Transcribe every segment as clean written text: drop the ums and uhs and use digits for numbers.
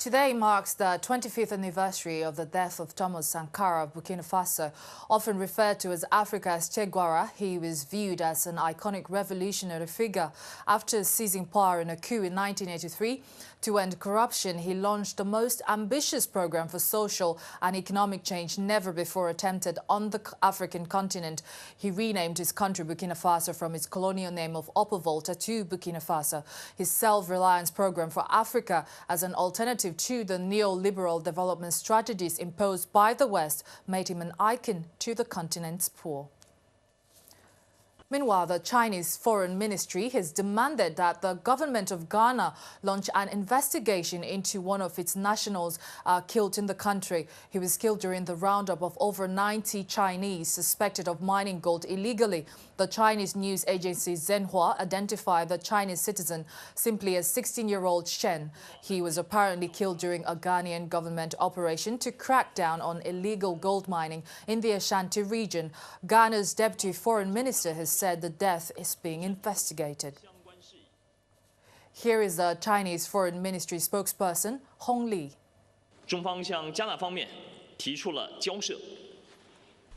Today marks the 25th anniversary of the death of Thomas Sankara of Burkina Faso. Often referred to as Africa's Che Guevara, he was viewed as an iconic revolutionary figure. After seizing power in a coup in 1983 to end corruption, he launched the most ambitious program for social and economic change never before attempted on the African continent. He renamed his country Burkina Faso from its colonial name of Upper Volta to Burkina Faso. His self-reliance program for Africa as an alternative to the neoliberal development strategies imposed by the West made him an icon to the continent's poor. Meanwhile, the Chinese Foreign Ministry has demanded that the government of Ghana launch an investigation into one of its nationals killed in the country. He was killed during the roundup of over 90 Chinese suspected of mining gold illegally. The Chinese news agency Xinhua identified the Chinese citizen simply as 16-year-old Shen. He was apparently killed during a Ghanaian government operation to crack down on illegal gold mining in the Ashanti region. Ghana's deputy foreign minister has said the death is being investigated. Here is the Chinese Foreign Ministry spokesperson, Hong Li.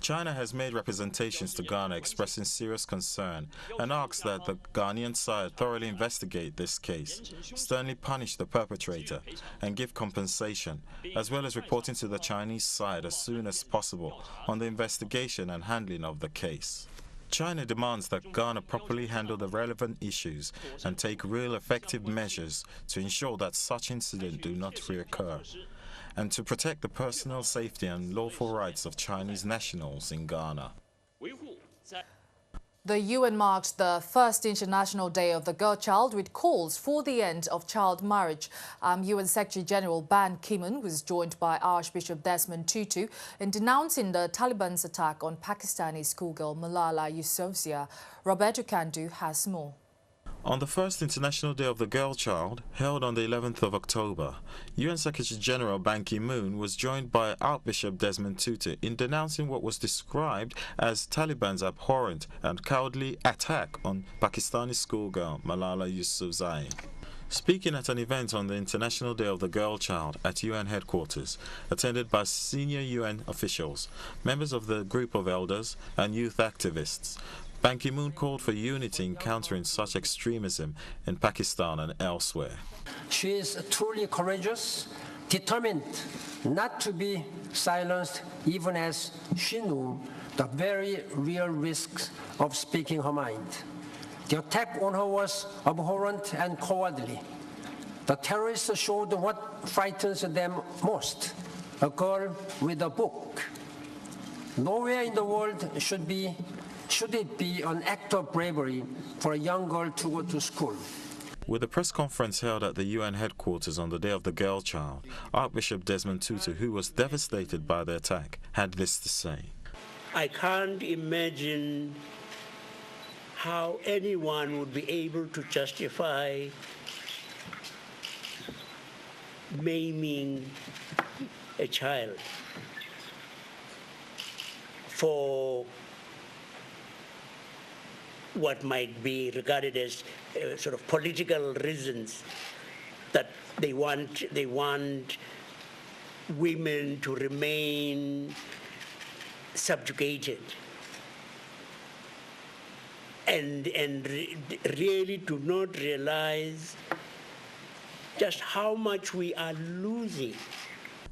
China has made representations to Ghana expressing serious concern and asks that the Ghanaian side thoroughly investigate this case, sternly punish the perpetrator and give compensation, as well as reporting to the Chinese side as soon as possible on the investigation and handling of the case. China demands that Ghana properly handle the relevant issues and take real effective measures to ensure that such incidents do not reoccur, and to protect the personal safety and lawful rights of Chinese nationals in Ghana. The UN marked the first International Day of the Girl Child with calls for the end of child marriage. UN Secretary General Ban Ki-moon was joined by Archbishop Desmond Tutu in denouncing the Taliban's attack on Pakistani schoolgirl Malala Yousafzai. Roberto Kandu has more. On the first International Day of the Girl Child, held on the 11th of October, UN Secretary General Ban Ki-moon was joined by Archbishop Desmond Tutu in denouncing what was described as Taliban's abhorrent and cowardly attack on Pakistani schoolgirl Malala Yousafzai. Speaking at an event on the International Day of the Girl Child at UN headquarters, attended by senior UN officials, members of the group of elders and youth activists, Ban Ki-moon called for unity in countering such extremism in Pakistan and elsewhere. She is truly courageous, determined not to be silenced, even as she knew the very real risks of speaking her mind. The attack on her was abhorrent and cowardly. The terrorists showed what frightens them most: a girl with a book. Nowhere in the world should it be an act of bravery for a young girl to go to school. With a press conference held at the UN headquarters on the Day of the Girl Child, Archbishop Desmond Tutu, who was devastated by the attack, had this to say. I can't imagine how anyone would be able to justify maiming a child for what might be regarded as sort of political reasons, that they want women to remain subjugated and really do not realize just how much we are losing.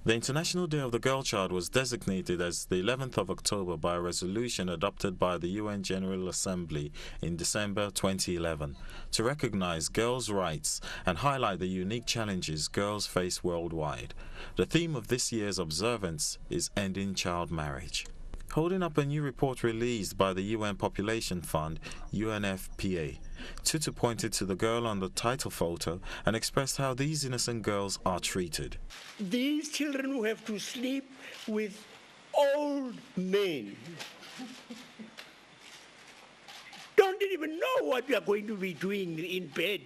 The International Day of the Girl Child was designated as the 11th of October by a resolution adopted by the UN General Assembly in December 2011 to recognize girls' rights and highlight the unique challenges girls face worldwide. The theme of this year's observance is ending child marriage. Holding up a new report released by the UN Population Fund, UNFPA, Tutu pointed to the girl on the title photo and expressed how these innocent girls are treated. These children who have to sleep with old men don't even know what we are going to be doing in bed.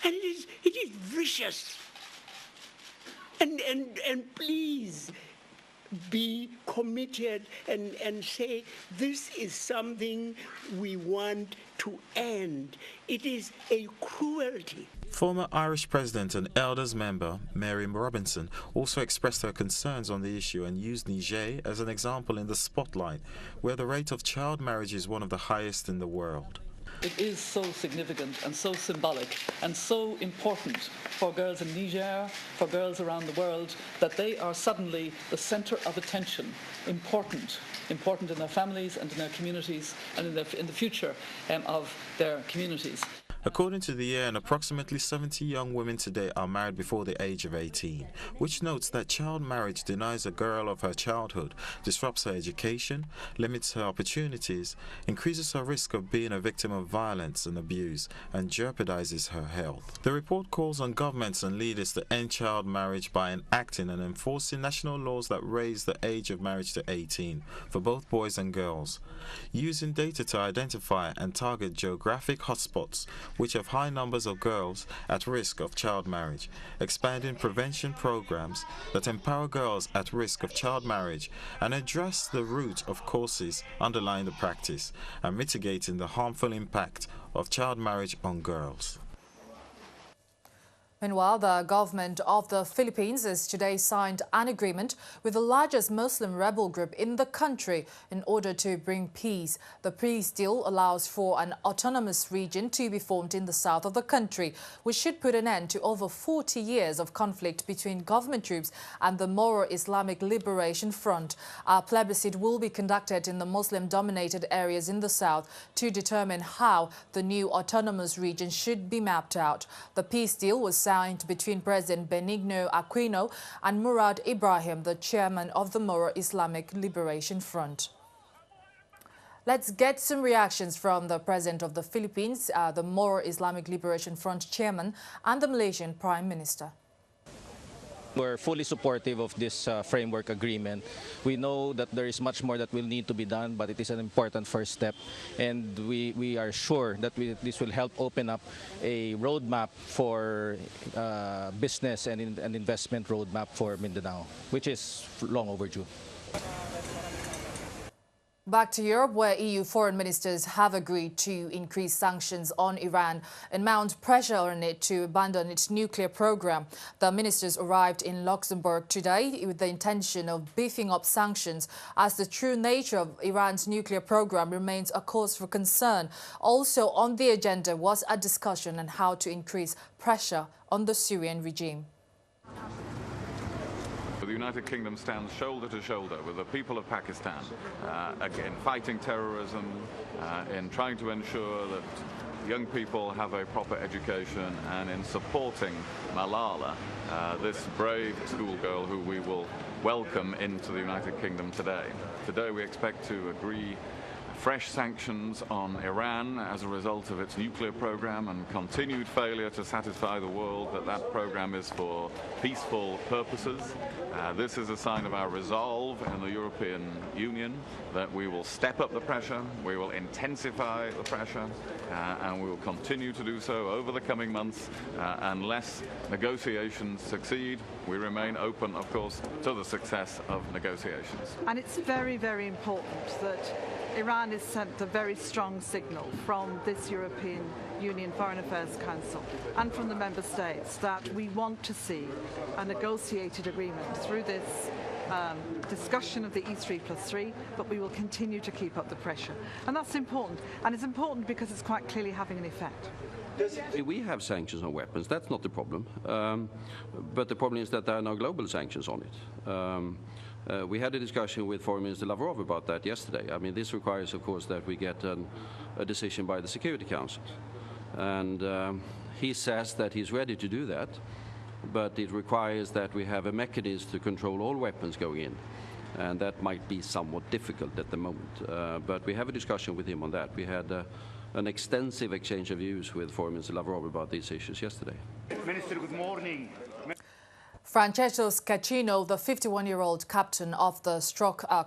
And it is vicious. And please, be committed and say, this is something we want to end. It is a cruelty. Former Irish President and Elders member Mary Robinson also expressed her concerns on the issue and used Niger as an example in the spotlight, where the rate of child marriage is one of the highest in the world. It is so significant and so symbolic and so important for girls in Niger, for girls around the world, that they are suddenly the centre of attention, important in their families and in their communities and in the future of their communities. According to the UN, approximately 70 young women today are married before the age of 18, which notes that child marriage denies a girl of her childhood, disrupts her education, limits her opportunities, increases her risk of being a victim of violence and abuse, and jeopardizes her health. The report calls on governments and leaders to end child marriage by enacting and enforcing national laws that raise the age of marriage to 18 for both boys and girls, using data to identify and target geographic hotspots which have high numbers of girls at risk of child marriage, expanding prevention programs that empower girls at risk of child marriage and address the root of causes underlying the practice, and mitigating the harmful impact of child marriage on girls. Meanwhile, the government of the Philippines has today signed an agreement with the largest Muslim rebel group in the country in order to bring peace. The peace deal allows for an autonomous region to be formed in the south of the country, which should put an end to over 40 years of conflict between government troops and the Moro Islamic Liberation Front. A plebiscite will be conducted in the Muslim-dominated areas in the south to determine how the new autonomous region should be mapped out. The peace deal was signed between President Benigno Aquino and Murad Ibrahim, the chairman of the Moro Islamic Liberation Front. Let's get some reactions from the President of the Philippines, the Moro Islamic Liberation Front chairman, and the Malaysian Prime Minister. We're fully supportive of this framework agreement. We know that there is much more that will need to be done, but it is an important first step. And we are sure that this will help open up a roadmap for business and an investment roadmap for Mindanao, which is long overdue. Back to Europe, where EU foreign ministers have agreed to increase sanctions on Iran and mount pressure on it to abandon its nuclear program. The ministers arrived in Luxembourg today with the intention of beefing up sanctions, as the true nature of Iran's nuclear program remains a cause for concern. Also on the agenda was a discussion on how to increase pressure on the Syrian regime. The United Kingdom stands shoulder to shoulder with the people of Pakistan, again fighting terrorism, in trying to ensure that young people have a proper education, and in supporting Malala, this brave schoolgirl who we will welcome into the United Kingdom today. Today we expect to agree fresh sanctions on Iran as a result of its nuclear program and continued failure to satisfy the world that that program is for peaceful purposes. This is a sign of our resolve in the European Union that we will step up the pressure, we will intensify the pressure, and we will continue to do so over the coming months unless negotiations succeed. We remain open, of course, to the success of negotiations. And it's very, very important that Iran has sent a very strong signal from this European Union Foreign Affairs Council and from the member states that we want to see a negotiated agreement through this discussion of the E3+3, but we will continue to keep up the pressure. And that's important. And it's important because it's quite clearly having an effect. We have sanctions on weapons, that's not the problem. But the problem is that there are no global sanctions on it. We had a discussion with Foreign Minister Lavrov about that yesterday. I mean, this requires, of course, that we get a decision by the Security Council. And he says that he's ready to do that, but it requires that we have a mechanism to control all weapons going in. And that might be somewhat difficult at the moment. But we have a discussion with him on that. We had an extensive exchange of views with Foreign Minister Lavrov about these issues yesterday. Minister, good morning. Francesco Schettino, the 51-year-old captain of the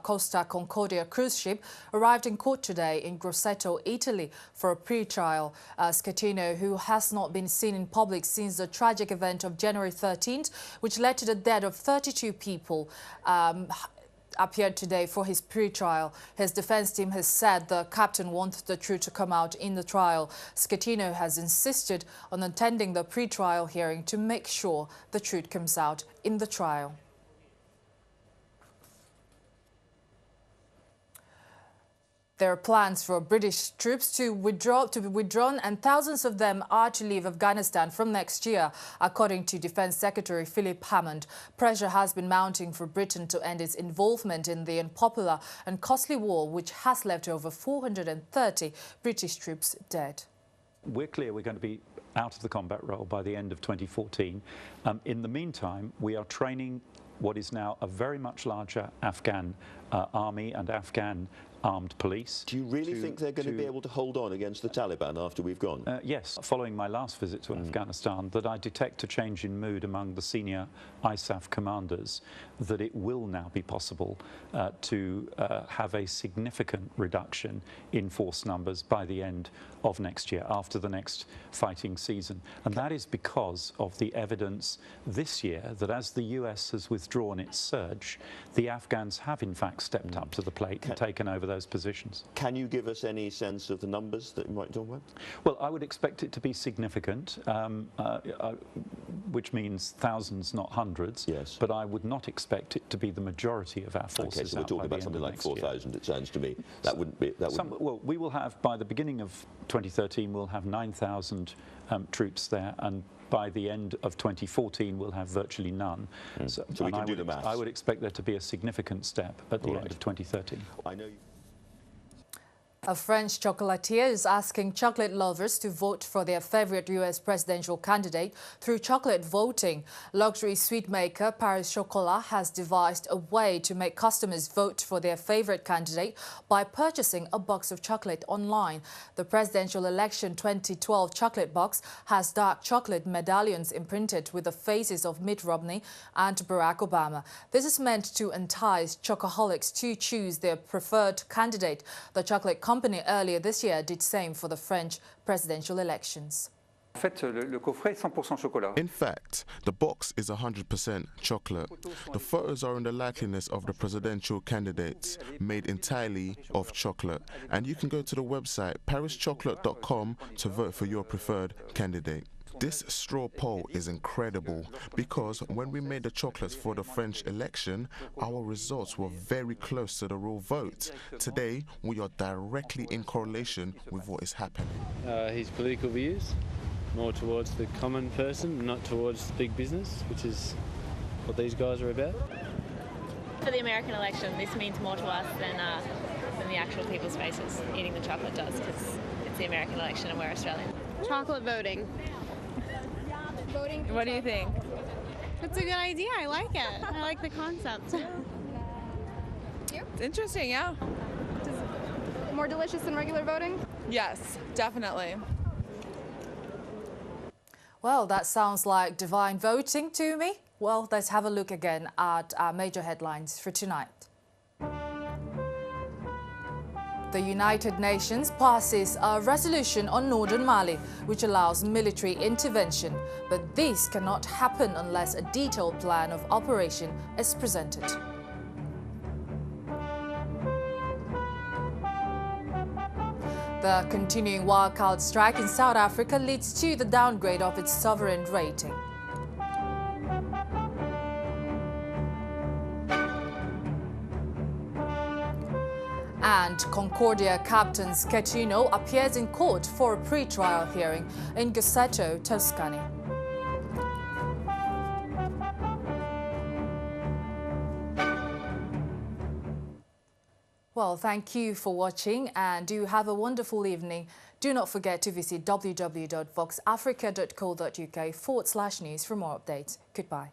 Costa Concordia cruise ship, arrived in court today in Grosseto, Italy, for a pre-trial. Schettino, who has not been seen in public since the tragic event of January 13th, which led to the death of 32 people, appeared today for his pre-trial. His defense team has said the captain wants the truth to come out in the trial. Schettino has insisted on attending the pre-trial hearing to make sure the truth comes out in the trial. There are plans for British troops to be withdrawn, and thousands of them are to leave Afghanistan from next year, according to Defence Secretary Philip Hammond. Pressure has been mounting for Britain to end its involvement in the unpopular and costly war, which has left over 430 British troops dead. We're clear we're going to be out of the combat role by the end of 2014. In the meantime, we are training what is now a very much larger Afghan army and Afghan armed police. Do you really think they're going to be able to hold on against the Taliban after we've gone? Yes. Following my last visit to Afghanistan, that I detect a change in mood among the senior ISAF commanders, that it will now be possible to have a significant reduction in force numbers by the end of next year, after the next fighting season. And that is because of the evidence this year that as the US has withdrawn its surge, the Afghans have in fact stepped up to the plate and taken over those positions. Can you give us any sense of the numbers that you might talk about? Well, I would expect it to be significant, which means thousands, not hundreds. Yes. But I would not expect it to be the majority of our forces. Okay, so we're talking about something like 4,000, it sounds to me. That wouldn't be... Well, we will have, by the beginning of 2013, we'll have 9,000 troops there, and by the end of 2014, we'll have virtually none. So we can do the maths. I would expect there to be a significant step at the end of 2013. I know. A French chocolatier is asking chocolate lovers to vote for their favorite U.S. presidential candidate through chocolate voting. Luxury sweet maker Paris Chocolat has devised a way to make customers vote for their favorite candidate by purchasing a box of chocolate online. The presidential election 2012 chocolate box has dark chocolate medallions imprinted with the faces of Mitt Romney and Barack Obama. This is meant to entice chocoholics to choose their preferred candidate. The chocolate company earlier this year did same for the French presidential elections. In fact, the box is 100% chocolate. The photos are in the likeness of the presidential candidates, made entirely of chocolate. And you can go to the website parischocolate.com to vote for your preferred candidate. This straw poll is incredible because when we made the chocolates for the French election, our results were very close to the real vote. Today, we are directly in correlation with what is happening. His political views, more towards the common person, not towards big business, which is what these guys are about. For the American election, this means more to us than the actual people's faces eating the chocolate does, because it's the American election and we're Australian. Chocolate voting. What do you think? It's a good idea. I like it. I like the concept. It's interesting, yeah. More delicious than regular voting? Yes, definitely. Well, that sounds like divine voting to me. Well, let's have a look again at our major headlines for tonight. The United Nations passes a resolution on northern Mali, which allows military intervention. But this cannot happen unless a detailed plan of operation is presented. The continuing wildcard strike in South Africa leads to the downgrade of its sovereign rating. And Concordia captain Schettino appears in court for a pre-trial hearing in Grosseto, Tuscany. Well, thank you for watching and do have a wonderful evening. Do not forget to visit www.voxafrica.co.uk/news for more updates. Goodbye.